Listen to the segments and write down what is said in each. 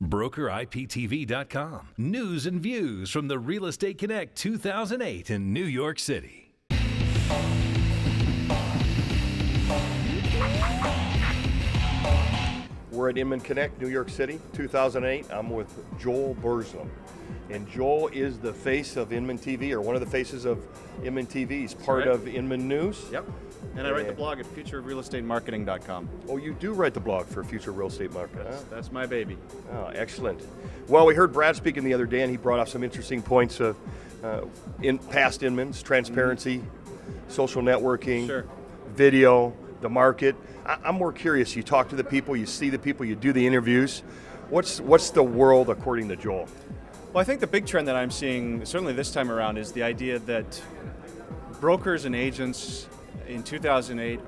BrokerIPTV.com. News and views from the Real Estate Connect 2008 in New York City. We're at Inman Connect, New York City, 2008. I'm with Joel Burslem. And Joel is the face of InmanTV, or one of the faces of InmanTV. He's part of Inman News. Yep. And I write the blog at futureofrealestatemarketing.com. Oh, you do write the blog for Future Real Estate Marketing. That's my baby. Oh, excellent. Well, we heard Brad speaking the other day, and he brought up some interesting points of in past Inmans, transparency, social networking, video, the market. I'm more curious. You talk to the people, you see the people, you do the interviews. What's the world according to Joel? Well, I think the big trend that I'm seeing, certainly this time around, is the idea that brokers and agents in 2008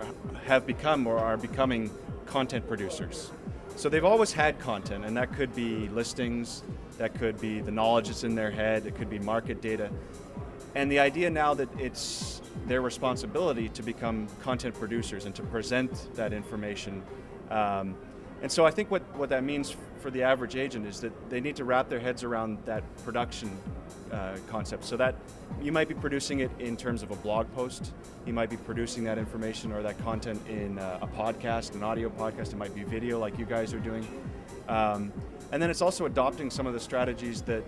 have become or are becoming content producers. So they've always had content, and that could be listings, that could be the knowledge that's in their head, it could be market data. And the idea now that it's their responsibility to become content producers and to present that information. And so I think what that means for the average agent is that they need to wrap their heads around that production concept. So that you might be producing it in terms of a blog post, you might be producing that information or that content in a podcast, an audio podcast, it might be video like you guys are doing. And then it's also adopting some of the strategies that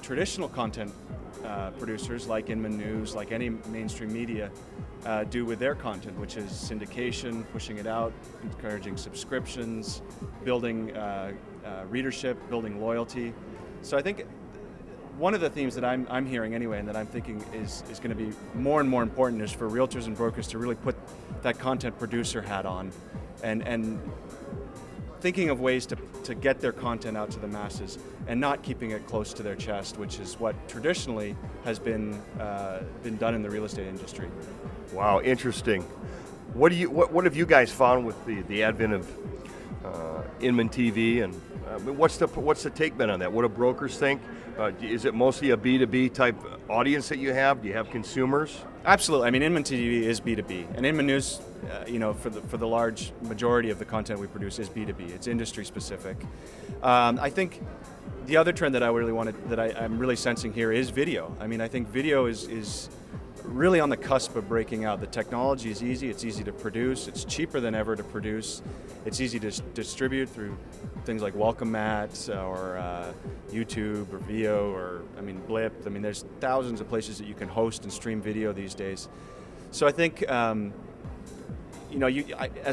traditional content producers like Inman News, like any mainstream media, do with their content, which is syndication, pushing it out, encouraging subscriptions, building readership, building loyalty. So I think one of the themes that I'm hearing anyway, and that I'm thinking is going to be more and more important, is for realtors and brokers to really put that content producer hat on and thinking of ways to get their content out to the masses and not keeping it close to their chest, which is what traditionally has been done in the real estate industry. Wow, interesting. What have you guys found with the advent of InmanTV, and what's the take been on that? What do brokers think? Is it mostly a B2B type audience that you have? Do you have consumers? Absolutely. I mean, InmanTV is B2B, and Inman News, for the large majority of the content we produce is B2B. It's industry specific. I think the other trend that I'm really sensing here is video. I mean, I think video is really on the cusp of breaking out. The technology is easy, it's easy to produce, it's cheaper than ever to produce, it's easy to distribute through things like Welcome Mat or YouTube or Vio or, Blip. I mean, there's thousands of places that you can host and stream video these days. So I think, as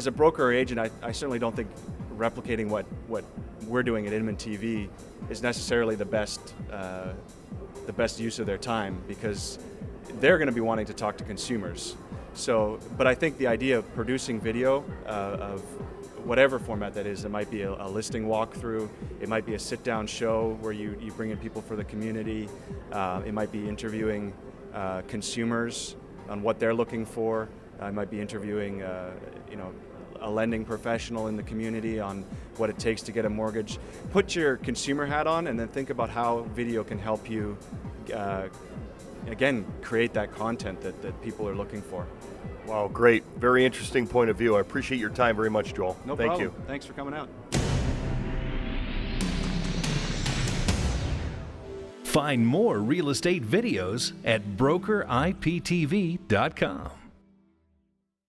a broker or agent, I certainly don't think replicating what we're doing at InmanTV is necessarily the best use of their time, because they're going to be wanting to talk to consumers. So, but I think the idea of producing video of whatever format that is, it might be a listing walkthrough, it might be a sit-down show where you bring in people for the community, it might be interviewing consumers on what they're looking for, it might be interviewing a lending professional in the community on what it takes to get a mortgage. Put your consumer hat on and then think about how video can help you again, create that content that people are looking for. Wow, great. Very interesting point of view. I appreciate your time very much, Joel. No problem. Thank you. Thanks for coming out. Find more real estate videos at BrokerIPTV.com.